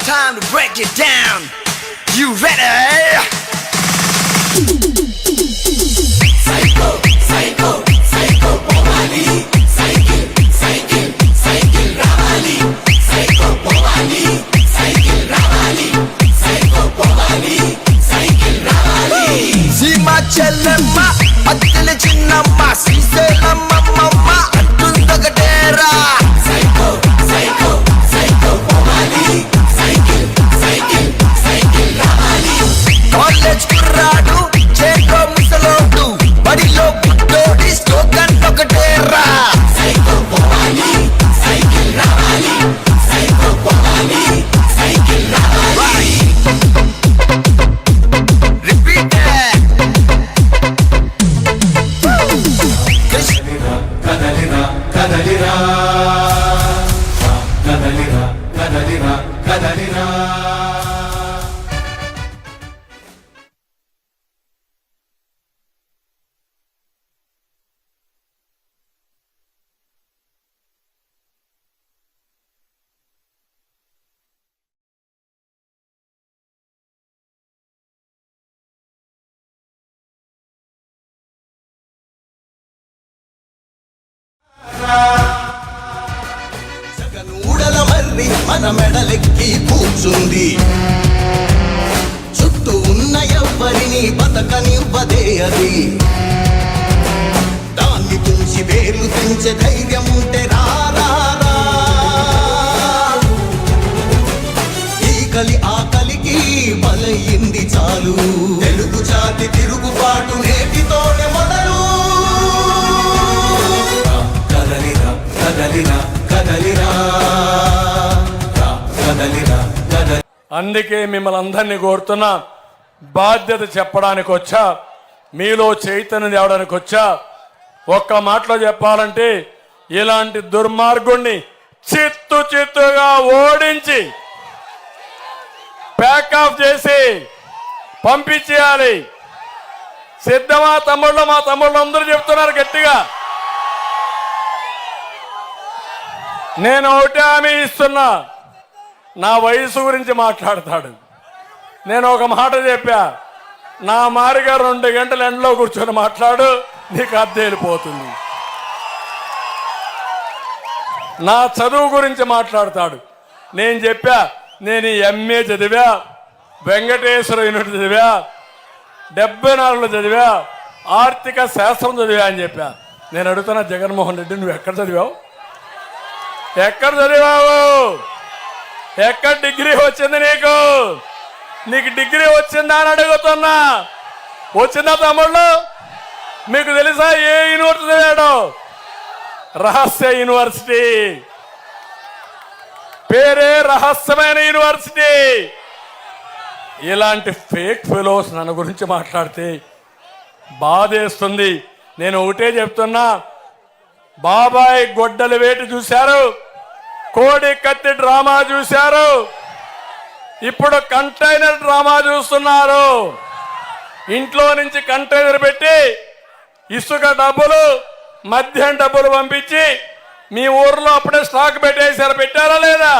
time to break it down. You ready? Psycho, psycho, psycho, Pomali. Cycle, cycle, cycle, Ramali. Psycho, Pomali. Cycle, Ramali. Psycho, Pomali. Cycle, Ramali. Sima Chellemma, Attile Chinnamma, Sriselamma Mamma, Attundakatera. Psycho, psycho, psycho, Pomali. Cycle, cycle, cycle, Ramali. College kurradu, cheko musalodu, badilo buddodi, slogan ఒకటేరా. Psycho, Pomali. Cycle, Ramali. Psycho, Pomali. Cycle, Ramali. Repeat that. Kadalira, kadalira, kadalira, kadalira, kadalira. జగనూడల మర్రి మన మెడలెక్కి కూర్చుంది, చుట్టూ ఉన్న ఎవ్వరిని బతకనివ్వదే అది. దాన్ని తుంచి వేలు పెంచే ధైర్యం ఉంటే రారా. ఈ కలి ఆకలికి బలయింది చాలు, తెలుగు జాతి తిరుగుబాటు నేటితోనే మొదలు. కదలిరా కదలిరా కదలిరా కదలిరా కదలి. అందుకే మిమ్మల్ని అందరినీ కోరుతున్నా, బాధ్యత చెప్పడానికి వచ్చా, మీలో చైతన్యం తేవడానికి వచ్చా. ఒక్క మాటలో చెప్పాలంటే ఇలాంటి దుర్మార్గుణ్ణి చిత్తుగా ఓడించి ప్యాకప్ చేసి పంపించేయాలి. సిద్ధమా తమ్ముళ్ళు? మా తమ్ముళ్ళు అందరూ చెప్తున్నారు గట్టిగా. నేను ఒకటే హామీ ఇస్తున్నా, నా వయసు గురించి మాట్లాడతాడు. నేను ఒక మాట చెప్పా, నా మారిగా 2 గంటలు ఎండలో కూర్చొని మాట్లాడు, నీకు అద్దె వెళ్ళిపోతుంది. నా చదువు గురించి మాట్లాడతాడు. నేను చెప్పా, నేను MA చదివా, వెంకటేశ్వర యూనివర్సిటీ చదివా, 74లో చదివా, ఆర్థిక శాస్త్రం చదివా అని చెప్పా. నేను అడుగుతున్నా, జగన్మోహన్ రెడ్డి నువ్వు ఎక్కడ చదివావు? ఎక్కడ చదివావు? ఎక్కడ డిగ్రీ వచ్చింది నీకు? నీకు డిగ్రీ వచ్చిందా అని అడుగుతున్నా. వచ్చిందా తమ్ముళ్ళు? మీకు తెలుసా ఏ యూనివర్సిటీ చదివాడు? రహస్య యూనివర్సిటీ. పేరే రహస్యమైన యూనివర్సిటీ. ఇలాంటి ఫేక్ ఫెలోస్ నన్ను గురించి మాట్లాడితే బాధేస్తుంది. నేను ఒకటే చెప్తున్నా, బాబాయ్ గొడ్డలి వేటు చూశారు, కోడి కత్తి డ్రామా చూశారు, ఇప్పుడు కంటైనర్ డ్రామా చూస్తున్నారు. ఇంట్లో నుంచి కంటైనర్ పెట్టి ఇసుక డబ్బులు, మద్యం డబ్బులు పంపించి మీ ఊర్లో అప్పుడే స్టాక్ పెట్టారా లేదా?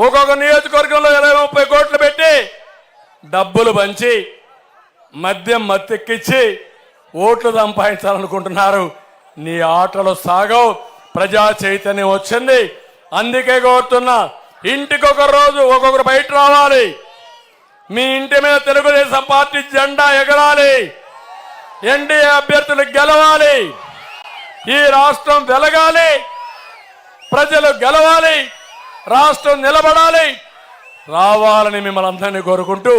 ఒక్కొక్క నియోజకవర్గంలో 20-30 కోట్లు పెట్టి డబ్బులు పంచి మద్యం మత్తెక్కించి ఓట్లు సంపాదించాలనుకుంటున్నారు. నీ ఆటలు సాగవు. ప్రజా చైతన్యం వచ్చింది. అందుకే కోరుతున్నా, ఇంటికి ఒక రోజు ఒక్కొక్కరు బయట రావాలి. మీ ఇంటి మీద తెలుగుదేశం పార్టీ జెండా ఎగరాలి. ఎన్డీఏ అభ్యర్థులు గెలవాలి. ఈ రాష్ట్రం వెలగాలి. ప్రజలు గెలవాలి. రాష్ట్రం నిలబడాలి. రావాలని మిమ్మల్ని అందరినీ కోరుకుంటూ,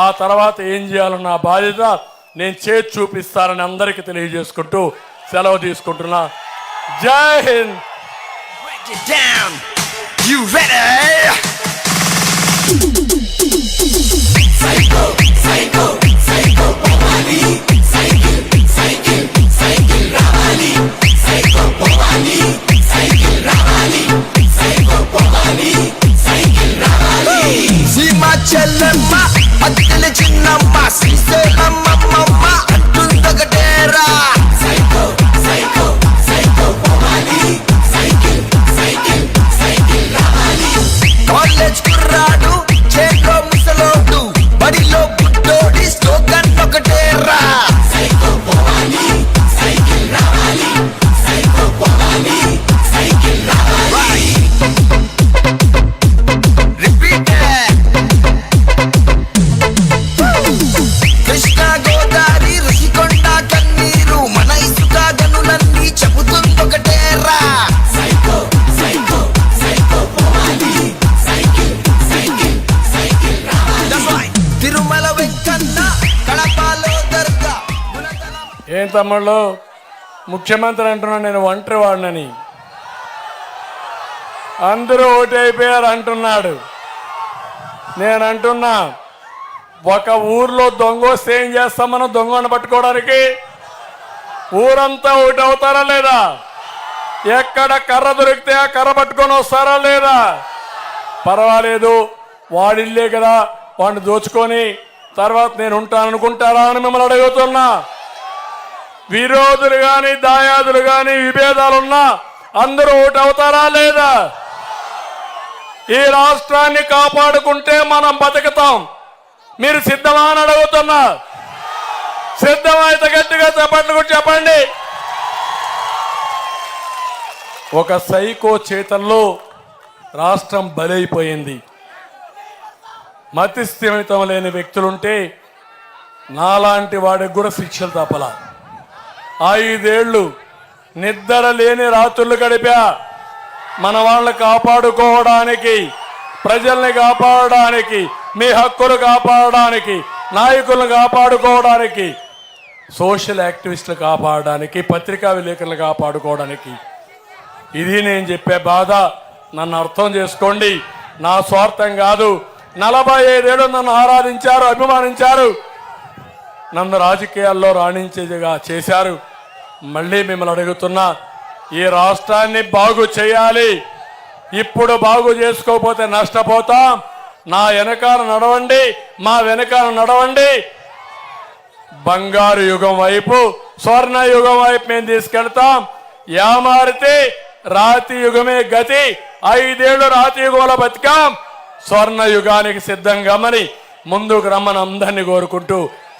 ఆ తర్వాత ఏం చేయాలన్న బాధ్యత నేను చేసి చూపిస్తానని అందరికీ తెలియజేసుకుంటూ సెలవు తీసుకుంటున్నా. జై Hind. You ready? Psycho, psycho, psycho, Pomali. Cycle, cycle, cycle, Ramali. Psycho, Pomali. Cycle, Ramali. Psycho, Pomali. Cycle, Ramali. Sima Chellemma, Attile Chinnamma, Sriselamma Mamma, Attundakatera. Psycho, psycho, psycho, Pomali. Cycle, cycle, cycle, Ramali. ఏం తమ్ముళ్ళు ముఖ్యమంత్రి అంటున్నా నేను ఒంటరి వాడినని, అందరూ ఓటైపోయారు అంటున్నాడు. నేను అంటున్నా, ఒక ఊర్లో దొంగ వస్తే ఏం చేస్తాం మనం? దొంగను పట్టుకోవడానికి ఊరంతా ఓటు అవుతారా లేదా? ఎక్కడ కర్ర దొరికితే ఆ కర్ర పట్టుకొని వస్తారా లేదా? పర్వాలేదు, వాడిల్లే కదా, వాడిని దోచుకొని తర్వాత నేను ఉంటాను అనుకుంటారా అని మిమ్మల్ని అడుగుతున్నా. విరోధులు కానీ దాయాదులు కానీ విభేదాలున్నా అందరూ ఓటు అవుతారా లేదా? ఈ రాష్ట్రాన్ని కాపాడుకుంటే మనం బతుకుతాం. మీరు సిద్ధమా అని అడుగుతున్నా. సిద్ధమైతే గట్టిగా చెప్పండి కూడా చెప్పండి. ఒక సైకో చేతల్లో రాష్ట్రం బలైపోయింది. మతి స్థిమితం లేని వ్యక్తులుంటే నాలాంటి వాడికి కూడా శిక్షలు తప్పలా. 5 ఏళ్ళు నిద్ర లేని రాత్రులు గడిపా మన వాళ్ళని కాపాడుకోవడానికి, ప్రజల్ని కాపాడడానికి, మీ హక్కులు కాపాడడానికి, నాయకులను కాపాడుకోవడానికి, సోషల్ యాక్టివిస్టులు కాపాడడానికి, పత్రికా విలేకరులు కాపాడుకోవడానికి. ఇది నేను చెప్పే బాధ. నన్ను అర్థం చేసుకోండి. నా స్వార్థం కాదు. 45 ఏళ్ళు నన్ను ఆరాధించారు, అభిమానించారు, నన్ను రాజకీయాల్లో రాణించేదిగా చేశారు. మళ్ళీ మిమ్మల్ని అడుగుతున్నా, ఈ రాష్ట్రాన్ని బాగు చేయాలి. ఇప్పుడు బాగు చేసుకోకపోతే నష్టపోతాం. నా వెనకాల నడవండి, మా వెనకాల నడవండి. బంగారు యుగం వైపు, స్వర్ణ యుగం వైపు మేము తీసుకెళ్తాం. యామారితే రాతి యుగమే గతి. 5 ఏళ్ళు రాతి యుగంలో బతికాం. స్వర్ణ యుగానికి సిద్ధంగా మరి ముందుకు రమ్మని అందరినీ కోరుకుంటూ